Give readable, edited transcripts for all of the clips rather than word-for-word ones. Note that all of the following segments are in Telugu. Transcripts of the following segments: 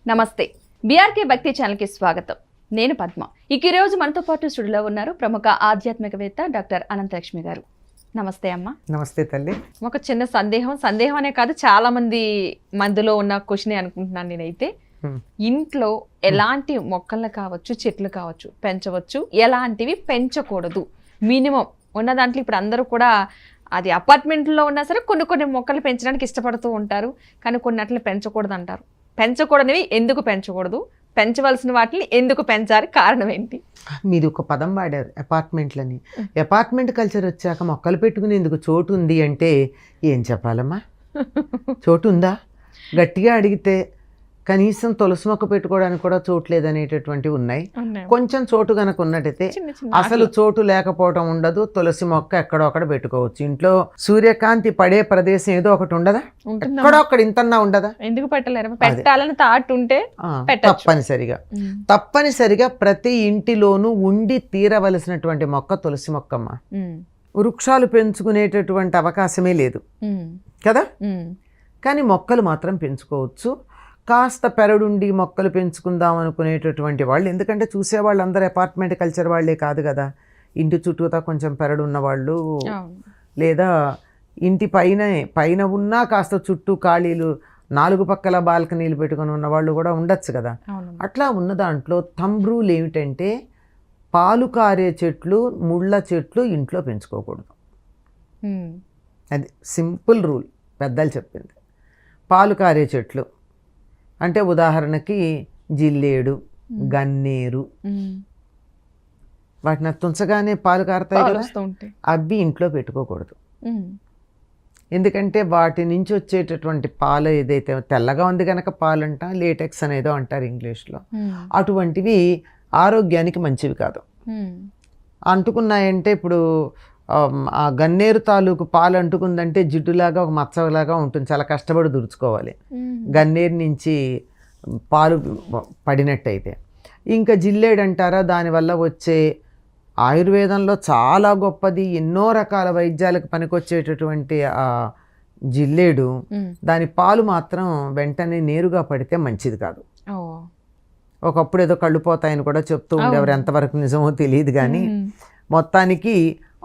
నమస్తే బీఆర్కే భక్తి ఛానల్కి స్వాగతం. నేను పద్మ. ఈ రోజు మనతో పాటు స్టూడియోలో ఉన్నారు ప్రముఖ ఆధ్యాత్మికవేత్త డాక్టర్ అనంతలక్ష్మి గారు. నమస్తే అమ్మ. నమస్తే తల్లి. ఒక చిన్న సందేహం అనే కాదు, చాలా మందిలో ఉన్న క్వశ్చన్ అనుకుంటున్నాను నేనైతే. ఇంట్లో ఎలాంటి మొక్కలు కావచ్చు, చెట్లు కావచ్చు పెంచవచ్చు, ఎలాంటివి పెంచకూడదు? మినిమం ఉన్న దాంట్లో ఇప్పుడు అందరూ కూడా అది అపార్ట్మెంట్లో ఉన్నా సరే కొన్ని మొక్కలు పెంచడానికి ఇష్టపడుతూ ఉంటారు, కానీ కొన్నిటిని పెంచకూడదు అంటారు. పెంచకూడనివి ఎందుకు పెంచకూడదు, పెంచవలసిన వాటిని ఎందుకు పెంచాలి, కారణం ఏంటి? మీరు ఒక పదం వాడారు, అపార్ట్మెంట్లని. అపార్ట్మెంట్ కల్చర్ వచ్చాక మొక్కలు పెట్టుకునేందుకు చోటు ఉంది అంటే ఏం చెప్పాలమ్మా? చోటు ఉందా? గట్టిగా అడిగితే కనీసం తులసి మొక్క పెట్టుకోవడానికి కూడా చోటు లేదనేటటువంటివి ఉన్నాయి. కొంచెం చోటు కనుక ఉన్నట్టయితే అసలు చోటు లేకపోవడం ఉండదు. తులసి మొక్క ఎక్కడొక్కడ పెట్టుకోవచ్చు. ఇంట్లో సూర్యకాంతి పడే ప్రదేశం ఏదో ఒకటి ఉండదా? ఎక్కడొక్కడ ఇంతన్నా ఉండదా? ఎందుకు పెట్టలేరు? పెట్టాలని థాట్ ఉంటే తప్పనిసరిగా ప్రతి ఇంటిలోనూ ఉండి తీరవలసినటువంటి మొక్క తులసి మొక్కమ్మ. వృక్షాలు పెంచుకునేటటువంటి అవకాశమే లేదు కదా, కానీ మొక్కలు మాత్రం పెంచుకోవచ్చు. కాస్త పెరడుండి మొక్కలు పెంచుకుందాం అనుకునేటటువంటి వాళ్ళు, ఎందుకంటే చూసేవాళ్ళు అందరూ అపార్ట్మెంట్ కల్చర్ వాళ్ళే కాదు కదా. ఇంటి చుట్టూతా కొంచెం పెరడు ఉన్నవాళ్ళు, లేదా ఇంటి పైన ఉన్నా కాస్త చుట్టూ ఖాళీలు 4 పక్కల బాల్కనీలు పెట్టుకుని ఉన్నవాళ్ళు కూడా ఉండొచ్చు కదా. అట్లా ఉన్న దాంట్లో థంబ్ రూల్ ఏమిటంటే పాలు కారే చెట్లు, ముళ్ళ చెట్లు ఇంట్లో పెంచుకోకూడదు. అది సింపుల్ రూల్, పెద్దలు చెప్పింది. పాలు కారే చెట్లు అంటే ఉదాహరణకి జిల్లేడు, గన్నేరు, వాటిని తుంచగానే పాలు కారుతాయి కదా, అవి ఇంట్లో పెట్టుకోకూడదు. ఎందుకంటే వాటి నుంచి వచ్చేటటువంటి పాలు ఏదైతే తెల్లగా ఉంది కనుక పాలు అంటాం, లేటెక్స్ అనేదో అంటారు ఇంగ్లీష్లో, అటువంటివి ఆరోగ్యానికి మంచివి కాదు. అంటుకున్నాయంటే ఇప్పుడు ఆ గన్నేరు తాలూకు పాలు అంటుకుందంటే జిడ్డులాగా ఒక మచ్చలాగా ఉంటుంది, చాలా కష్టపడి దుడుచుకోవాలి గన్నేరు నుంచి పాలు పడినట్టయితే. ఇంకా జిల్లేడు అంటారా, దానివల్ల వచ్చే ఆయుర్వేదంలో చాలా గొప్పది, ఎన్నో రకాల వైద్యాలకు పనికొచ్చేటటువంటి ఆ జిల్లేడు, దాని పాలు మాత్రం వెంటనే నేరుగా పడితే మంచిది కాదు. ఒకప్పుడు ఏదో కళ్ళు పోతాయని కూడా చెప్తూ ఉండేవారు, ఎంతవరకు నిజమో తెలియదు కానీ మొత్తానికి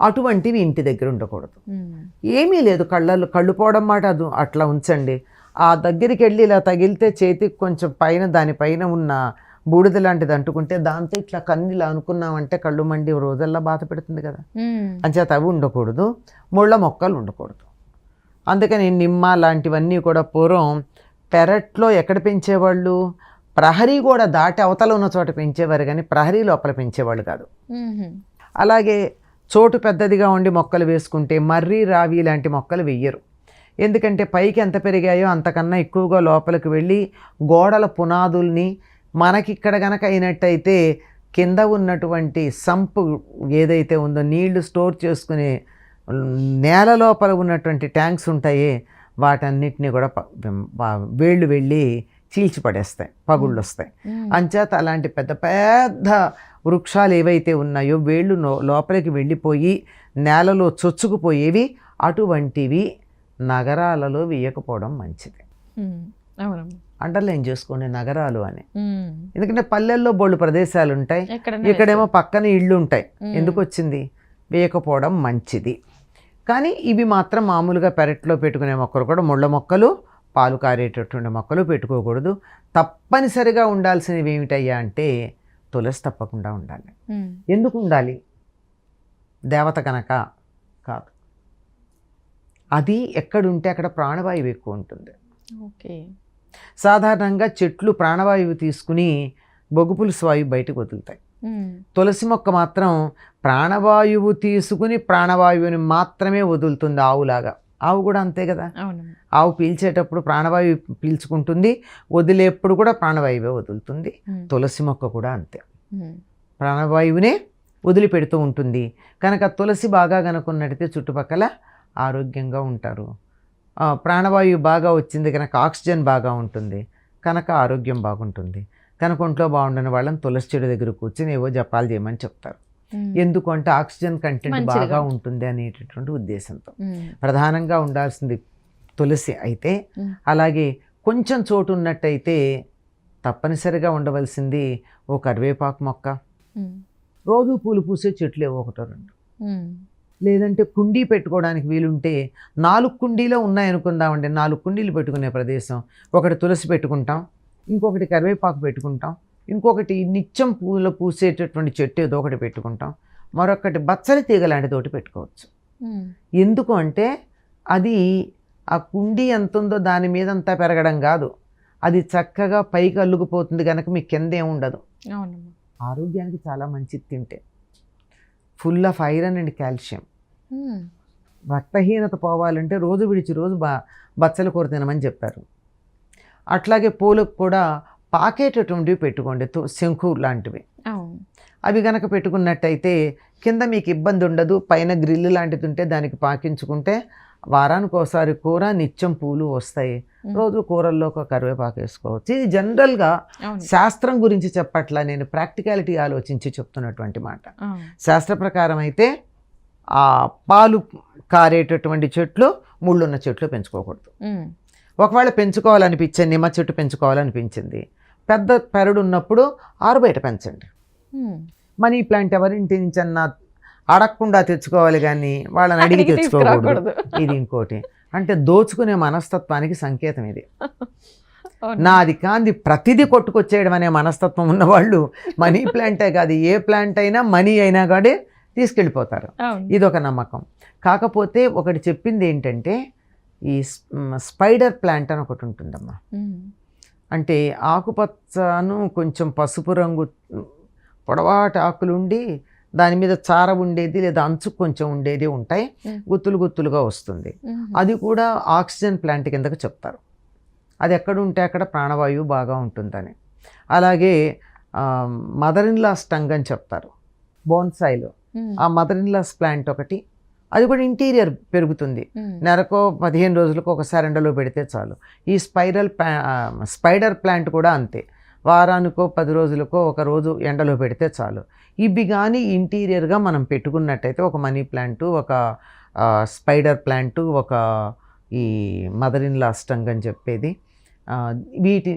అటువంటివి ఇంటి దగ్గర ఉండకూడదు. ఏమీ లేదు, కళ్ళు పోవడం మాట అది అట్లా ఉంచండి. ఆ దగ్గరికి వెళ్ళి ఇలా తగిలితే చేతికి కొంచెం దానిపైన ఉన్న బూడిద లాంటిది అంటుకుంటే దాంతో ఇట్లా కన్నీలా అనుకున్నామంటే కళ్ళు మండి రోజల్లా బాధ పెడుతుంది కదా. అంచేత అవి ఉండకూడదు. ముళ్ళ మొక్కలు ఉండకూడదు. అందుకని నిమ్మ లాంటివన్నీ కూడా పూర్వం పెరట్లో ఎక్కడ పెంచేవాళ్ళు, ప్రహరీ కూడా దాటి అవతల ఉన్న చోట పెంచేవారు, కానీ ప్రహరీ లోపల పెంచేవాళ్ళు కాదు. అలాగే చోటు పెద్దదిగా ఉండి మొక్కలు వేసుకుంటే మర్రి, రావి లాంటి మొక్కలు వెయ్యరు. ఎందుకంటే పైకి ఎంత పెరిగాయో అంతకన్నా ఎక్కువగా లోపలికి వెళ్ళి గోడల పునాదుల్ని, మనకిక్కడ గనక అయినట్టయితే కింద ఉన్నటువంటి సంపు ఏదైతే ఉందో నీళ్లు స్టోర్ చేసుకునే నేల లోపల ఉన్నటువంటి ట్యాంక్స్ ఉంటాయే, వాటన్నిటిని కూడా వేళ్ళు వెళ్ళి చీల్చిపడేస్తాయి, పగుళ్ళు వస్తాయి. అంచేత అలాంటి పెద్ద పెద్ద వృక్షాలు ఏవైతే ఉన్నాయో వేళ్ళు లోపలికి వెళ్ళిపోయి నేలలో చొచ్చుకుపోయేవి, అటువంటివి నగరాలలో వేయకపోవడం మంచిది. అండర్లైన్ చేసుకోండి నగరాలు అని. ఎందుకంటే పల్లెల్లో బోళ్ళు ప్రదేశాలు ఉంటాయి, ఇక్కడేమో పక్కన ఇళ్ళు ఉంటాయి. ఎందుకు వచ్చింది? వేయకపోవడం మంచిది. కానీ ఇవి మాత్రం మామూలుగా పెరట్లో పెట్టుకునే మొక్కలు కూడా, ముళ్ళ మొక్కలు, పాలు కారేటటువంటి మొక్కలు పెట్టుకోకూడదు. తప్పనిసరిగా ఉండాల్సినవి ఏమిటయ్యా అంటే తులసి తప్పకుండా ఉండాలి. ఎందుకు ఉండాలి? దేవత కనుక కాదు, అది ఎక్కడుంటే అక్కడ ప్రాణవాయువు ఎక్కువ ఉంటుంది. సాధారణంగా చెట్లు ప్రాణవాయువు తీసుకుని బొగ్గుపులుసు వాయువు బయటకు వదులుతాయి. తులసి మొక్క మాత్రం ప్రాణవాయువు తీసుకుని ప్రాణవాయువుని మాత్రమే వదులుతుంది, ఆవులాగా. ఆవు కూడా అంతే కదా, ఆవు పీల్చేటప్పుడు ప్రాణవాయువు పీల్చుకుంటుంది, వదిలేప్పుడు కూడా ప్రాణవాయువే వదులుతుంది. తులసి మొక్క కూడా అంతే, ప్రాణవాయువునే వదిలిపెడుతూ ఉంటుంది. కనుక తులసి బాగా కనుక్కున్నట్టయితే చుట్టుపక్కల ఆరోగ్యంగా ఉంటారు. ప్రాణవాయువు బాగా వచ్చింది కనుక ఆక్సిజన్ బాగా ఉంటుంది, కనుక ఆరోగ్యం బాగుంటుంది. కనుక ఒంట్లో బాగుండని వాళ్ళని తులసి చెడు దగ్గర కూర్చొని ఏవో జపాలు చేయమని చెప్తారు. ఎందుకు అంటే ఆక్సిజన్ కంటెంట్ బాగా ఉంటుంది అనేటటువంటి ఉద్దేశంతో. ప్రధానంగా ఉండాల్సింది తులసి అయితే. అలాగే కొంచెం చోటు ఉన్నట్టయితే తప్పనిసరిగా ఉండవలసింది ఓ కరివేపాకు మొక్క, ఉమ్, రోజు పూలు పూసే చెట్లు ఏవో ఒకటో రెండు, ఉమ్, లేదంటే కుండీ పెట్టుకోవడానికి వీలుంటే 4 కుండీలో ఉన్నాయనుకుందామండి, 4 కుండీలు పెట్టుకునే ప్రదేశం, ఒకటి తులసి పెట్టుకుంటాం, ఇంకొకటి కరివేపాకు పెట్టుకుంటాం, ఇంకొకటి నిత్యం పూలు పూసేటటువంటి చెట్టు ఏదో ఒకటి పెట్టుకుంటాం, మరొకటి బచ్చలి తీగ లాంటిది ఒకటి పెట్టుకోవచ్చు. ఉమ్, ఎందుకు అంటే అది ఆ కుండీ ఎంత ఉందో దాని మీద అంతా పెరగడం కాదు, అది చక్కగా పైకి అల్లుకుపోతుంది కనుక మీకు కింద ఏముండదు. అవునమ్మా. ఆరోగ్యానికి చాలా మంచిది తింటే, full of iron and calcium. ఉమ్, రక్తహీనత పోవాలంటే రోజు విడిచి రోజు బచ్చల కూర తినమని చెప్పారు. అట్లాగే పూలకు కూడా పాకేటటువంటివి పెట్టుకోండి, శంకు లాంటివి. అవును. అవి కనుక పెట్టుకున్నట్టయితే కింద మీకు ఇబ్బంది ఉండదు, పైన గ్రిల్ లాంటిది ఉంటే దానికి పాకించుకుంటే వారానికి ఒకసారి కూర, నిత్యం పూలు వస్తాయి, రోజు కూరల్లో ఒక కరివేపాకు వేసుకోవచ్చు. ఇది జనరల్గా అవును. శాస్త్రం గురించి చెప్పట్లా, నేను ప్రాక్టికాలిటీ ఆలోచించి చెప్తున్నటువంటి మాట. అవును. శాస్త్ర ప్రకారం అయితే ఆ పాలు కారేటటువంటి చెట్లు, ముళ్ళున్న చెట్లు పెంచుకోకూడదు. ఉమ్, ఒకవేళ పెంచుకోవాలనిపించింది, నిమ్మ చెట్టు పెంచుకోవాలనిపించింది, పెద్ద పెరడు ఉన్నప్పుడు ఆరు బయట పెంచండి. ఉమ్, మనీ ప్లాంట్ ఎవరింటి నుంచి అన్నా అడగకుండా తెచ్చుకోవాలి కానీ వాళ్ళని అడిగి అడిగి తెచ్చుకోకూడదు. తీసుకురాకూడదు. ఇది ఇంకోటి, అంటే దోచుకునే మనస్తత్వానికి సంకేతం ఇది. అవును. నాది కాంది ప్రతిదీ కొట్టుకొచ్చేయడం అనే మనస్తత్వం ఉన్నవాళ్ళు మనీ ప్లాంటే కాదు, ఏ ప్లాంట్ అయినా మనీ అయినా కానీ తీసుకెళ్ళిపోతారు. అవును. ఇదొక నమ్మకం. కాకపోతే ఒకటి చెప్పింది ఏంటంటే ఈ స్పైడర్ ప్లాంట్ అని ఒకటి ఉంటుందమ్మా. ఉమ్, అంటే ఆకుపచ్చను కొంచెం పసుపు రంగు పొడవాటి ఆకులు ఉండి దాని మీద చార ఉండేది లేదా అంచు కొంచెం ఉండేది ఉంటాయి, గుత్తులు గుత్తులుగా వస్తుంది. ఉమ్, అది కూడా ఆక్సిజన్ ప్లాంట్ కిందకు చెప్తారు. అది ఎక్కడ ఉంటే అక్కడ ప్రాణవాయువు బాగా ఉంటుందని. అలాగే మదర్ ఇన్ లాస్ టంగ్ అని చెప్తారు బోన్సాయిలో. ఉమ్, ఆ మదర్ ఇన్ లాస్ ప్లాంట్ ఒకటి, అది కూడా ఇంటీరియర్ పెరుగుతుంది. ఉమ్, నెలకో 15 రోజులకు ఒకసారి ఎండలో పెడితే చాలు. ఈ స్పైడర్ ప్లాంట్ కూడా అంతే, వారానికో 10 రోజులకో ఒక రోజు ఎండలో పెడితే చాలు. ఇవి కానీ ఇంటీరియర్గా మనం పెట్టుకున్నట్టయితే ఒక మనీ ప్లాంటు, ఒక స్పైడర్ ప్లాంటు, ఒక ఈ మదర్ ఇన్ లాస్ టంగ్ అని చెప్పేది,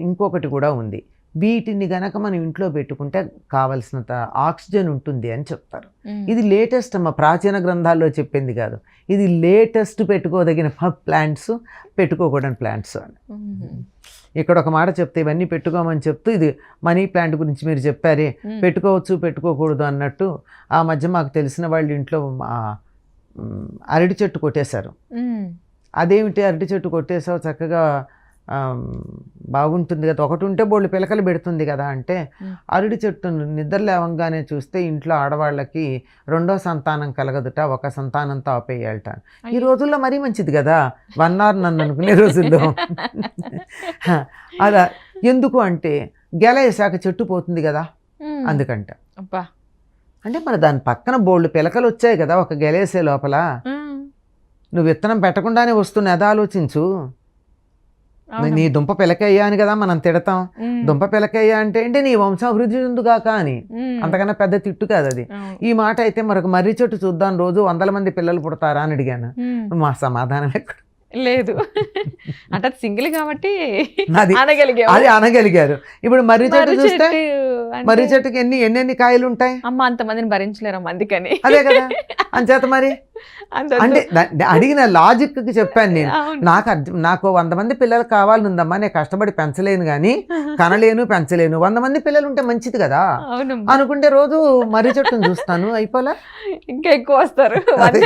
ఇంకొకటి కూడా ఉంది. వీటిని గనక మనం ఇంట్లో పెట్టుకుంటే కావలసినంత ఆక్సిజన్ ఉంటుంది అని చెప్తారు. ఉమ్, ఇది లేటెస్ట్ అమ్మ, ప్రాచీన గ్రంథాల్లో చెప్పింది కాదు, ఇది లేటెస్ట్ పెట్టుకోదగిన ప్లాంట్స్, పెట్టుకోకూడని ప్లాంట్స్ అని. ఉమ్, ఇక్కడ ఒక మాట చెప్తే ఇవన్నీ పెట్టుకోమని చెప్తూ ఇది మనీ ప్లాంట్ గురించి మీరు చెప్పారే, పెట్టుకోవచ్చు పెట్టుకోకూడదు అన్నట్టు, ఆ మధ్య మాకు తెలిసిన వాళ్ళు ఇంట్లో అరటి చెట్టు కొట్టేశారు. ఉమ్, అదేమిటి అరటి చెట్టు కొట్టేసావు, చక్కగా బాగుంటుంది కదా, ఒకటి ఉంటే బోళ్ళు పిలకలు పెడుతుంది కదా అంటే, అరటి చెట్టును నిద్ర లేవంగానే చూస్తే ఇంట్లో ఆడవాళ్ళకి 2వ సంతానం కలగదుట, ఒక సంతానంతో ఆపేయాలట. ఈ రోజుల్లో మరీ మంచిది కదా, 1 hour నన్ను అనుకునే రోజుల్లో. అలా ఎందుకు అంటే గెల వేసాక చెట్టు పోతుంది కదా, ఉమ్, అందుకంట. అబ్బా. అంటే మరి దాని పక్కన బోళ్ళు పిలకలు వచ్చాయి కదా ఒక గెలేసే లోపల, ఉమ్, నువ్వు విత్తనం పెట్టకుండానే వస్తున్న అది ఆలోచించు. అవునమ్మా. నీ దుంప పిలకయ్యా అని కదా మనం తిడతాం, ఉమ్, దుంప పిలకయ్యా అంటే ఏంటి నీ వంశం అభివృద్ధి చెందుగాక అని, ఉమ్, అంతకన్నా పెద్ద తిట్టు కాదు అది. అవును. ఈ మాట అయితే మరొక మర్రి చెట్టు చూద్దాం, రోజు 100 మంది పిల్లలు పుడతారా అని అడిగాను. ఉమ్, మా సమాధానం ఎక్కడ, లేదు అంటే అది సింగిల్ కాబట్టి అది అనగలిగాము. అది అనగలిగారు. ఇప్పుడు మర్రి చెట్టు మర్రి చూస్తే చెట్టు అంటే మర్రి చెట్టుకి ఎన్ని కాయలు ఉంటాయి, అమ్మ అంతమందిని భరించలేరమ్మ, అందుకని అదే కదా అంచేత మరి. అంత అంటే అడిగిన లాజిక్కి చెప్పాను నేను, అవును. నాకు 100 మంది పిల్లలు కావాలనుందమ్మా, నేను కష్టపడి పెంచలేను కానీ, కనలేను పెంచలేను, 100 మంది పిల్లలు ఉంటే మంచిది కదా అవునమ్మా. అనుకుంటే రోజు మర్రి చెట్టును చూస్తాను, అయిపోలా. ఇంకా ఎక్కువ వస్తారు,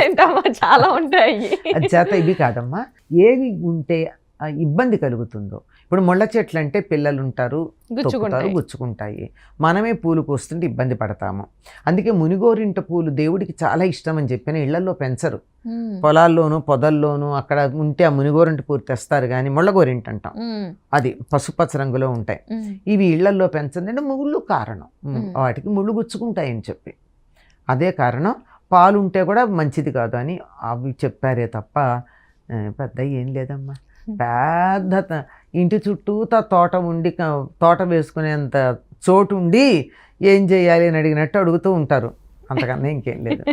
ఏంటమ్మా చాలా ఉంటాయి. అది చేత ఇవి కాదమ్మా, ఏవి ఉంటే ఇబ్బంది కలుగుతుందో. ఇప్పుడు ముళ్ళ చెట్లు అంటే పిల్లలు ఉంటారు, తొక్కుతారు, గుచ్చుకుంటాయి, మనమే పూలు కోస్తుంటే ఇబ్బంది పడతాము. అందుకే మునిగోరింట పూలు దేవుడికి చాలా ఇష్టం అని చెప్పిన ఇళ్లలో పెంచరు, పొలాల్లోనూ పొదల్లోనూ అక్కడ ఉంటే ఆ మునిగోరింట పూలు తెస్తారు కానీ ముళ్ళగోరింట అంటాం, అది పసుపచ్చ రంగులో ఉంటాయి. ఇవి ఇళ్లలో పెంచండి, ముళ్ళు కారణం, వాటికి ముళ్ళు గుచ్చుకుంటాయని చెప్పి, అదే కారణం. పాలు ఉంటే కూడా మంచిది కాదు అని అవి చెప్పారే తప్ప పెద్ద ఏం లేదమ్మా. పెద్ద ఇంటి చుట్టూతా తోట ఉండి, తోట వేసుకునేంత చోటు ఉండి ఏం చేయాలి అని అడిగినట్టు అడుగుతూ ఉంటారు, అంతకన్నా ఇంకేం లేదు.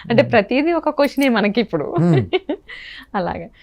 అంటే ప్రతిదీ ఒక క్వశ్చనే మనకి ఇప్పుడు. అలాగే